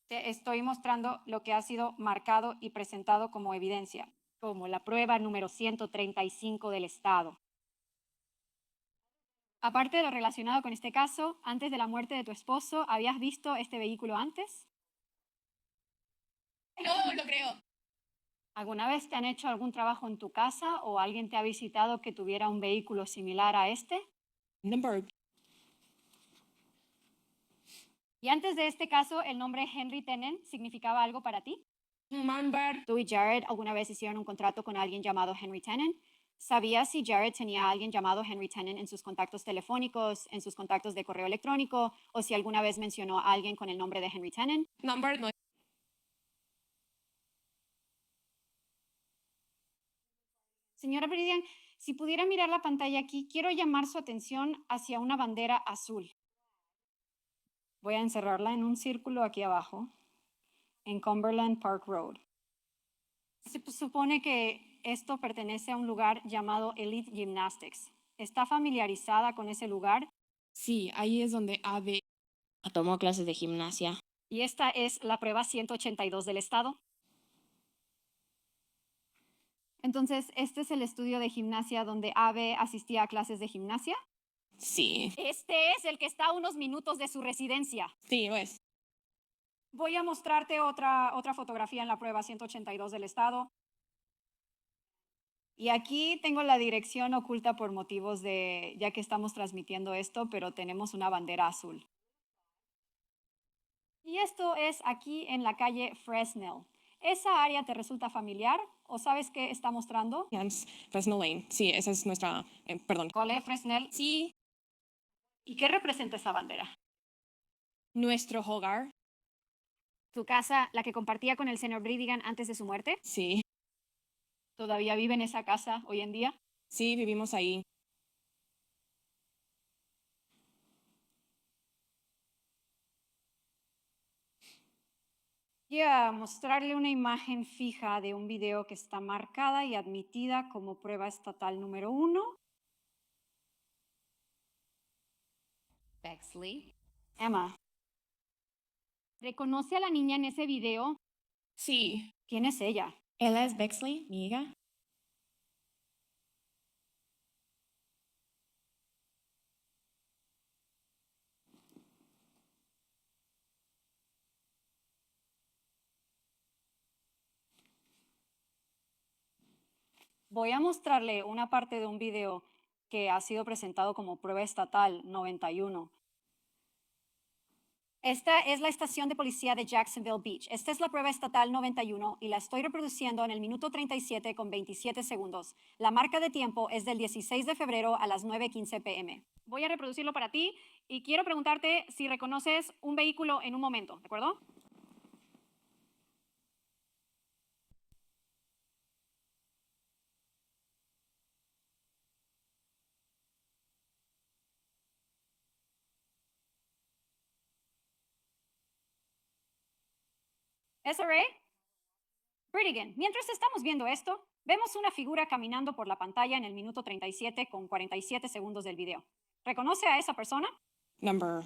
Te estoy mostrando lo que ha sido marcado y presentado como evidencia, como la prueba número 135 del Estado. Aparte de lo relacionado con este caso, antes de la muerte de tu esposo, ¿habías visto este vehículo antes? No, lo creo. ¿Alguna vez te han hecho algún trabajo en tu casa o alguien te ha visitado que tuviera un vehículo similar a este? Number. Y antes de este caso, ¿el nombre Henry Tennant significaba algo para ti? Number. ¿Tú y Jared alguna vez hicieron un contrato con alguien llamado Henry Tennant? ¿Sabías si Jared tenía a alguien llamado Henry Tennant en sus contactos telefónicos, en sus contactos de correo electrónico, o si alguna vez mencionó a alguien con el nombre de Henry Tennant? Number no. Señora Brightigan, si pudiera mirar la pantalla aquí, quiero llamar su atención hacia una bandera azul. Voy a encerrarla en un círculo aquí abajo, en Cumberland Park Road. Se supone que esto pertenece a un lugar llamado Elite Gymnastics. ¿Está familiarizada con ese lugar? Sí, ahí es donde Ave Tomó clases de gimnasia. Y esta es la prueba 182 del Estado. Entonces, ¿este es el estudio de gimnasia donde Ave asistía a clases de gimnasia? Sí. Este es el que está a unos minutos de su residencia. Sí, lo es. Voy a mostrarte otra fotografía en la prueba 182 del estado. Y aquí tengo la dirección oculta por motivos de, ya que estamos transmitiendo esto, pero tenemos una bandera azul. Y esto es aquí en la calle Fresnel. ¿Esa área te resulta familiar o sabes qué está mostrando? Yes, Fresno Lane. Sí, esa es nuestra, perdón. Cole Fresnel. Sí, ¿Y qué representa esa bandera? nuestro hogar. ¿Tu casa, la que compartía con el señor Bridigan antes de su muerte? Sí, ¿Todavía vive en esa casa hoy en día? sí, vivimos ahí. Voy a mostrarle una imagen fija de un video que está marcada y admitida como prueba estatal número 1. Bexley. Emma, ¿Reconoce a la niña en ese video? Sí. ¿quién es ella? Ella es Bexley, mi hija. Voy a mostrarle una parte de un video que ha sido presentado como prueba estatal 91. Esta es la estación de policía de Jacksonville Beach. Esta es la prueba estatal 91 y la estoy reproduciendo en el minuto 37 con 27 segundos. La marca de tiempo es del 16 de febrero a las 9:15 p.m. Voy a reproducirlo para ti y quiero preguntarte si reconoces un vehículo en un momento, ¿de acuerdo? SRA, Bridigan, mientras estamos viendo esto, vemos una figura caminando por la pantalla en el minuto 37 con 47 segundos del video. ¿Reconoce a esa persona? Number.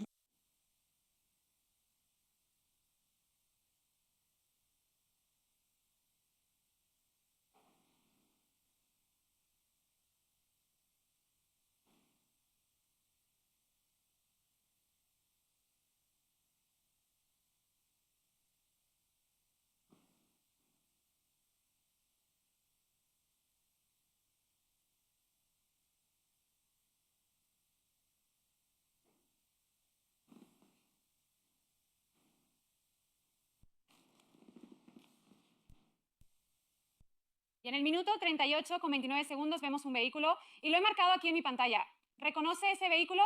Y en el minuto 38 con 29 segundos vemos un vehículo y lo he marcado aquí en mi pantalla. ¿Reconoce ese vehículo?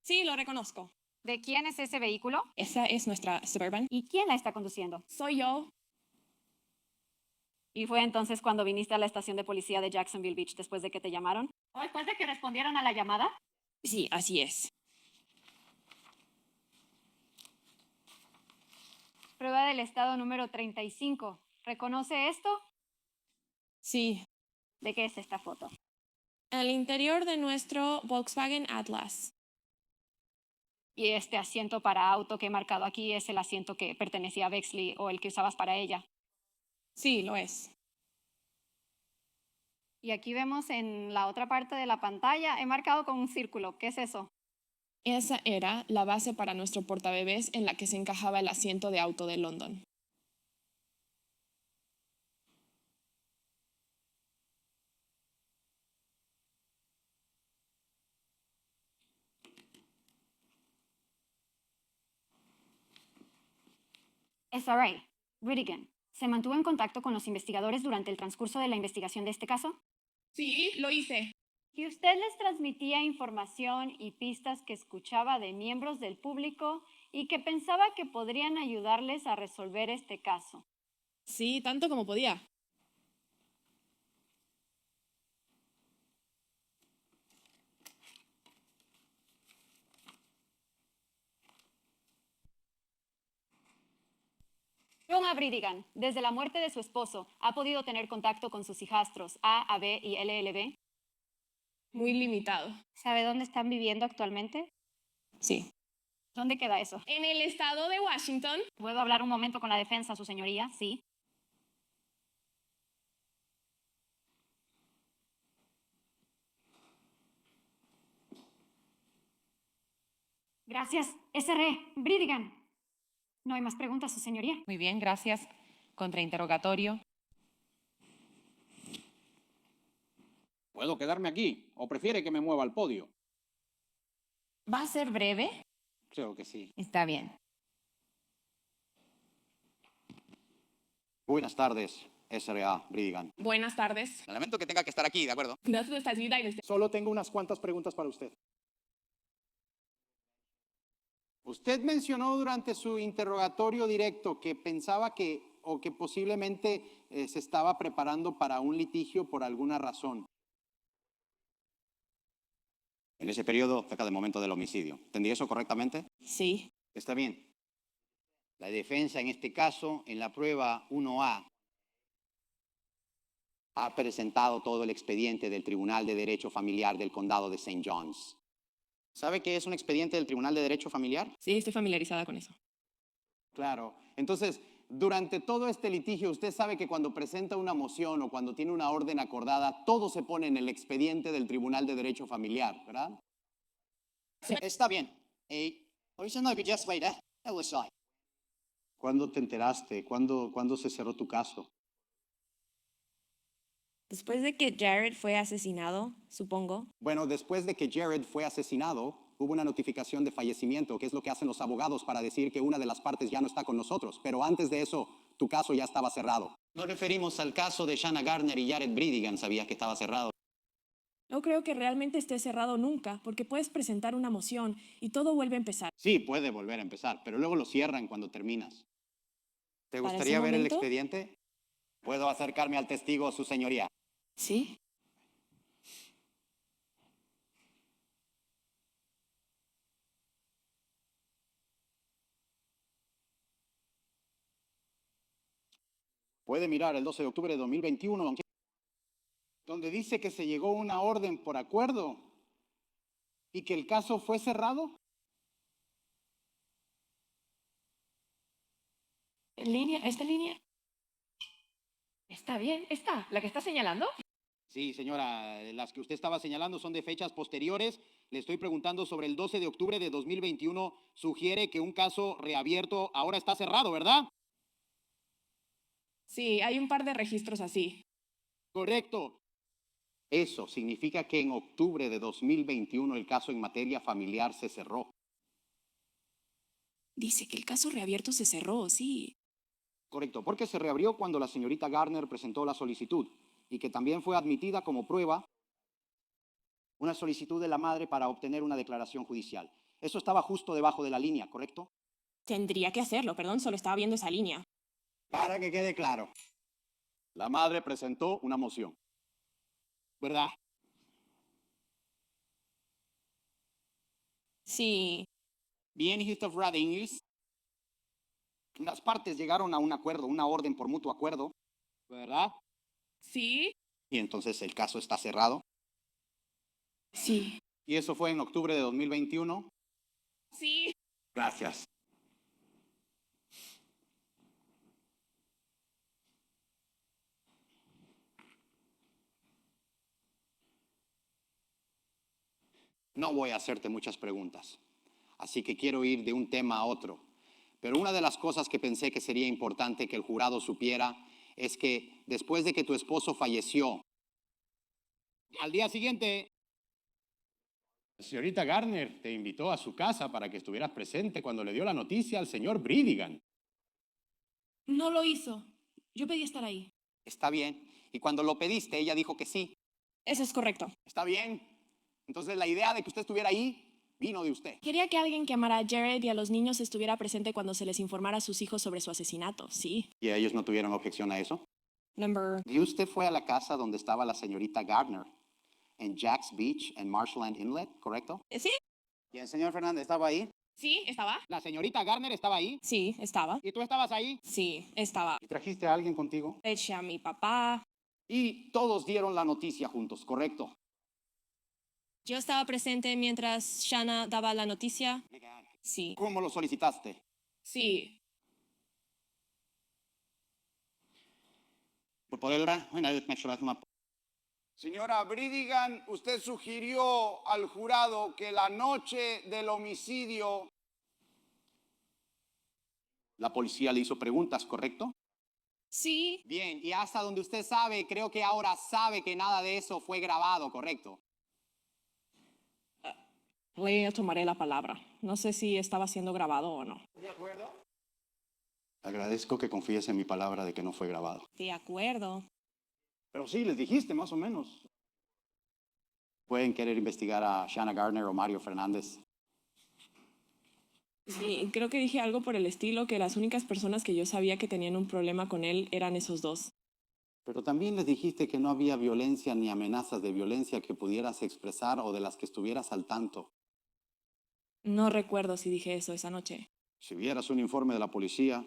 Sí, lo reconozco. ¿De quién es ese vehículo? Esa es nuestra Suburban. ¿Y quién la está conduciendo? Soy yo. Y fue entonces cuando viniste a la estación de policía de Jacksonville Beach después de que te llamaron. ¿O después de que respondieron a la llamada? Sí, así es. Prueba del estado número 35. ¿Reconoce esto? Sí. ¿De qué es esta foto? El interior de nuestro Volkswagen Atlas. Y este asiento para auto que he marcado aquí es el asiento que pertenecía a Bexley o el que usabas para ella. Sí, lo es. Y aquí vemos en la otra parte de la pantalla, he marcado con un círculo. ¿Qué es eso? Esa era la base para nuestro portabebés en la que se encajaba el asiento de auto de London. SRA, Bridigan, ¿se mantuvo en contacto con los investigadores durante el transcurso de la investigación de este caso? Sí, lo hice. ¿Y usted les transmitía información y pistas que escuchaba de miembros del público y que pensaba que podrían ayudarles a resolver este caso? Sí, tanto como podía. John A. Bridigan, desde la muerte de su esposo, ¿ha podido tener contacto con sus hijastros A, AB y LLB? Muy limitado. ¿Sabe dónde están viviendo actualmente? Sí. ¿Dónde queda eso? En el estado de Washington. ¿Puedo hablar un momento con la defensa, su señoría? Sí. Gracias. SR, Bridigan. No hay más preguntas, su señoría. Muy bien, gracias. Contrainterrogatorio. ¿Puedo quedarme aquí o prefiere que me mueva al podio? ¿Va a ser breve? Creo que sí. Está bien. Buenas tardes, SRA Brigham. Buenas tardes. Lamento que tenga que estar aquí, ¿de acuerdo? Gracias por vida y Solo tengo unas cuantas preguntas para usted. Usted mencionó durante su interrogatorio directo que pensaba que o que posiblemente se estaba preparando para un litigio por alguna razón. En ese periodo, cerca del momento del homicidio. ¿Entendí eso correctamente? Sí. Está bien. La defensa en este caso, en la prueba 1A, ha presentado todo el expediente del Tribunal de Derecho Familiar del Condado de St. John's. ¿Sabe qué es un expediente del Tribunal de Derecho Familiar? Sí, estoy familiarizada con eso. Claro. Entonces, durante todo este litigio, usted sabe que cuando presenta una moción o cuando tiene una orden acordada, todo se pone en el expediente del Tribunal de Derecho Familiar, ¿verdad? Sí. Está bien. ¿Cuándo te enteraste? ¿Cuándo se cerró tu caso? Después de que Jared fue asesinado, supongo. Bueno, después de que Jared fue asesinado, hubo una notificación de fallecimiento, que es lo que hacen los abogados para decir que una de las partes ya no está con nosotros. Pero antes de eso, tu caso ya estaba cerrado. Nos referimos al caso de Shanna Gardner y Jared Brigham. ¿Sabías que estaba cerrado? No creo que realmente esté cerrado nunca, porque puedes presentar una moción y todo vuelve a empezar. Sí, puede volver a empezar, pero luego lo cierran cuando terminas. ¿Te ¿Para gustaría ese ver el momento? expediente? ¿Puedo acercarme al testigo, su señoría? Sí. Puede mirar el 12 de octubre de 2021, donde dice que se llegó a una orden por acuerdo y que el caso fue cerrado. ¿En línea? ¿Esta línea? Está bien, esta, la que está señalando. Sí, señora, las que usted estaba señalando son de fechas posteriores. Le estoy preguntando sobre el 12 de octubre de 2021. Sugiere que un caso reabierto ahora está cerrado, ¿verdad? Sí, hay un par de registros así. Correcto. Eso significa que en octubre de 2021 el caso en materia familiar se cerró. Dice que el caso reabierto se cerró, sí. Correcto, porque se reabrió cuando la señorita Gardner presentó la solicitud y que también fue admitida como prueba una solicitud de la madre para obtener una declaración judicial. Eso estaba justo debajo de la línea, ¿correcto? Tendría que hacerlo, perdón, solo estaba viendo esa línea. Para que quede claro. La madre presentó una moción, ¿verdad? Sí. Bien, Christoph Radingis. Las partes llegaron a un acuerdo, una orden por mutuo acuerdo, ¿verdad? Sí. Y entonces el caso está cerrado. Sí. Y eso fue en octubre de 2021. Sí. Gracias. No voy a hacerte muchas preguntas, así que quiero ir de un tema a otro. Pero una de las cosas que pensé que sería importante que el jurado supiera es que después de que tu esposo falleció, al día siguiente, la señorita Gardner te invitó a su casa para que estuvieras presente cuando le dio la noticia al señor Brigham. No lo hizo. Yo pedí estar ahí. Está bien. Y cuando lo pediste, ella dijo que sí. Eso es correcto. Está bien. Entonces la idea de que usted estuviera ahí vino de usted. Quería que alguien que amara a Jared y a los niños estuviera presente cuando se les informara a sus hijos sobre su asesinato, sí. ¿Y ellos no tuvieron objeción a eso? Number... ¿Y usted fue a la casa donde estaba la señorita Gardner? En Jack's Beach, en Marshland Inlet, ¿correcto? ¿Sí? ¿Y el señor Fernández estaba ahí? Sí, ¿estaba? ¿La señorita Gardner estaba ahí? Sí, estaba. ¿Y tú estabas ahí? Sí, estaba. ¿Y trajiste a alguien contigo? Eché a mi papá. Y todos dieron la noticia juntos, ¿correcto? Yo estaba presente mientras Shanna daba la noticia. Sí. ¿Cómo lo solicitaste? Sí. Señora Brigham, usted sugirió al jurado que la noche del homicidio La policía le hizo preguntas, ¿correcto? Sí, Bien, y hasta donde usted sabe, creo que ahora sabe que nada de eso fue grabado, ¿correcto? Le tomaré la palabra. No sé si estaba siendo grabado o no. Agradezco que confíes en mi palabra de que no fue grabado. de acuerdo. Pero sí, les dijiste más o menos. Pueden querer investigar a Shanna Gardner o Mario Fernández. Sí, creo que dije algo por el estilo, que las únicas personas que yo sabía que tenían un problema con él eran esos dos. Pero también les dijiste que no había violencia ni amenazas de violencia que pudieras expresar o de las que estuvieras al tanto. No recuerdo si dije eso esa noche. Si vieras un informe de la policía,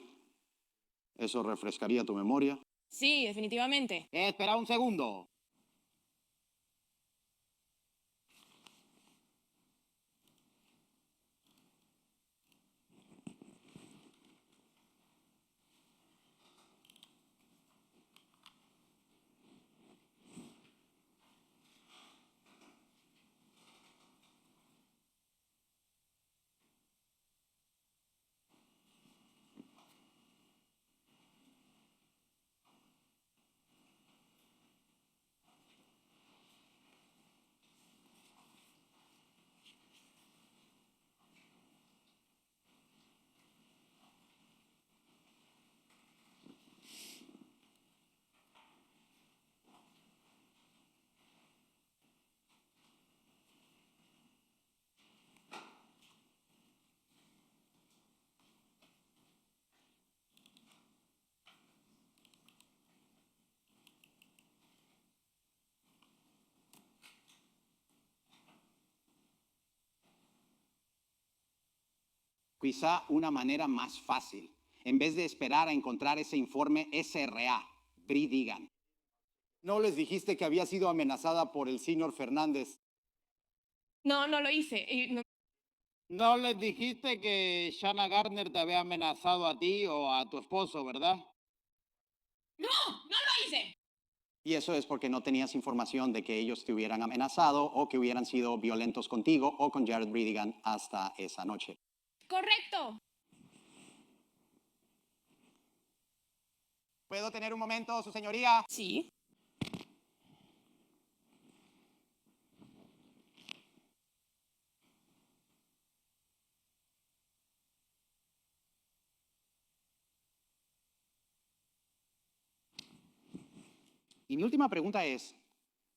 ¿eso refrescaría tu memoria? Sí, definitivamente. Espera un segundo. Quizá una manera más fácil, en vez de esperar a encontrar ese informe SRA, Bri Digan. ¿No les dijiste que había sido amenazada por el señor Fernández? No, no lo hice. No les dijiste que Shanna Gardner te había amenazado a ti o a tu esposo, ¿verdad? No, no lo hice. Y eso es porque no tenías información de que ellos te hubieran amenazado o que hubieran sido violentos contigo o con Jared Bridigan hasta esa noche. Correcto. ¿Puedo tener un momento, su señoría? Sí. Y mi última pregunta es,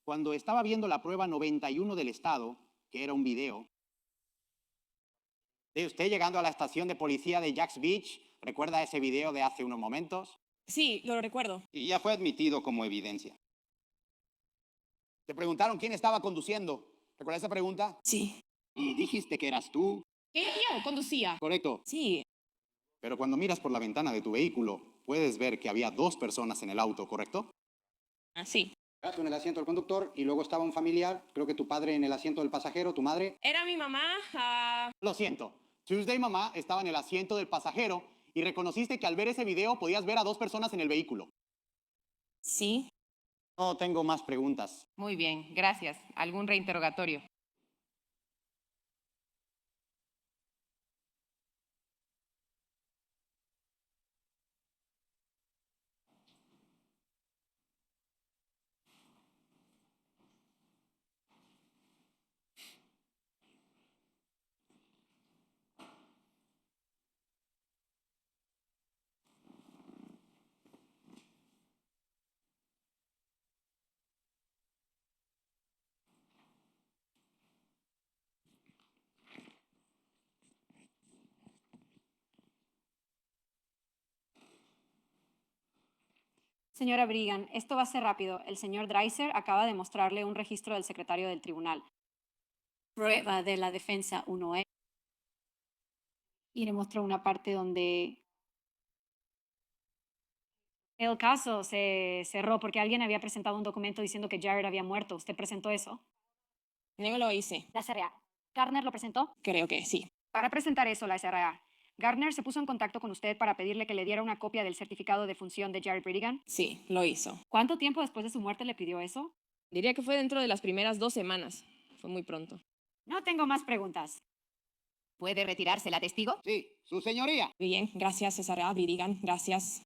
cuando estaba viendo la prueba 91 del Estado, que era un video, de usted llegando a la estación de policía de Jax Beach, ¿recuerda ese video de hace unos momentos? Sí, lo recuerdo. Y ya fue admitido como evidencia. Te preguntaron quién estaba conduciendo. ¿Recuerdas esa pregunta? Sí. Y dijiste que eras tú. ¿Qué? Yo conducía. Correcto. Sí. Pero cuando miras por la ventana de tu vehículo, puedes ver que había dos personas en el auto, ¿correcto? Sí. Tú en el asiento del conductor y luego estaba un familiar, creo que tu padre en el asiento del pasajero, tu madre. Era mi mamá. Lo siento. Tuesday mamá estaba en el asiento del pasajero y reconociste que al ver ese video podías ver a dos personas en el vehículo. Sí. No tengo más preguntas. Muy bien, gracias. ¿Algún reinterrogatorio? Señora Brigham, esto va a ser rápido. El señor Dreiser acaba de mostrarle un registro del secretario del tribunal. Prueba de la defensa 1E. Y le mostró una parte donde el caso se cerró porque alguien había presentado un documento diciendo que Jared había muerto. ¿Usted presentó eso? No lo hice. La SRA. ¿Gardner lo presentó? Creo que sí. Para presentar eso, la SRA. Gardner se puso en contacto con usted para pedirle que le diera una copia del certificado de función de Jared Brigham. Sí, lo hizo. ¿Cuánto tiempo después de su muerte le pidió eso? Diría que fue dentro de las primeras 2 semanas. Fue muy pronto. No tengo más preguntas. ¿Puede retirarse la testigo? Sí, su señoría. Bien, gracias, Cesarea Bridigan, gracias.